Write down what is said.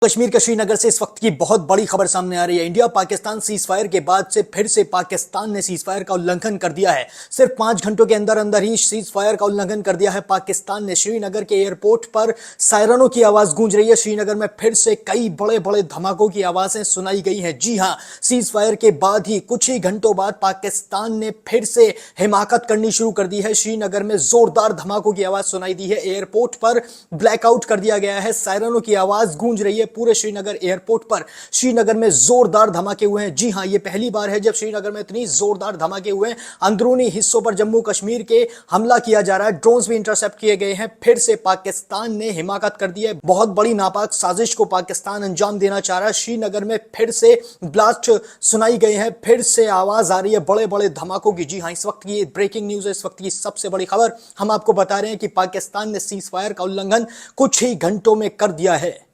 कश्मीर के श्रीनगर से इस वक्त की बहुत बड़ी खबर सामने आ रही है। इंडिया पाकिस्तान सीज फायर के बाद से फिर से पाकिस्तान ने सीज फायर का उल्लंघन कर दिया है। सिर्फ 5 घंटों के अंदर अंदर ही सीज फायर का उल्लंघन कर दिया है पाकिस्तान ने। श्रीनगर के एयरपोर्ट पर सायरनों की आवाज गूंज रही है। श्रीनगर में फिर से कई बड़े बड़े धमाकों की आवाजें सुनाई गई हैं। जी हां, सीज फायर के बाद ही कुछ ही घंटों बाद पाकिस्तान ने फिर से हिमाकत करनी शुरू कर दी है। श्रीनगर में जोरदार धमाकों की आवाज सुनाई दी है। एयरपोर्ट पर ब्लैकआउट कर दिया गया है। सायरनों की आवाज गूंज रही है पूरे श्रीनगर एयरपोर्ट पर। श्रीनगर में जोरदार धमाके हुए हैं। जी हां, यह पहली बार है जब श्रीनगर में इतनी जोरदार धमाके हुए हैं। अंदरूनी हिस्सों पर जम्मू कश्मीर के हमला किया जा रहा है। ड्रोन्स भी इंटरसेप्ट किए गए हैं। फिर से पाकिस्तान ने हिमाकत कर दी है। बहुत बड़ी नापाक साजिश को पाकिस्तान अंजाम देना चाह रहा है। श्रीनगर में फिर से ब्लास्ट सुनाई गए हैं। फिर से आवाज आ रही है बड़े बड़े धमाकों की। जी हां, इस वक्त की ब्रेकिंग न्यूज है। इस वक्त की सबसे बड़ी खबर हम आपको बता रहे हैं कि पाकिस्तान ने सीज फायर का उल्लंघन कुछ ही घंटों में कर दिया है।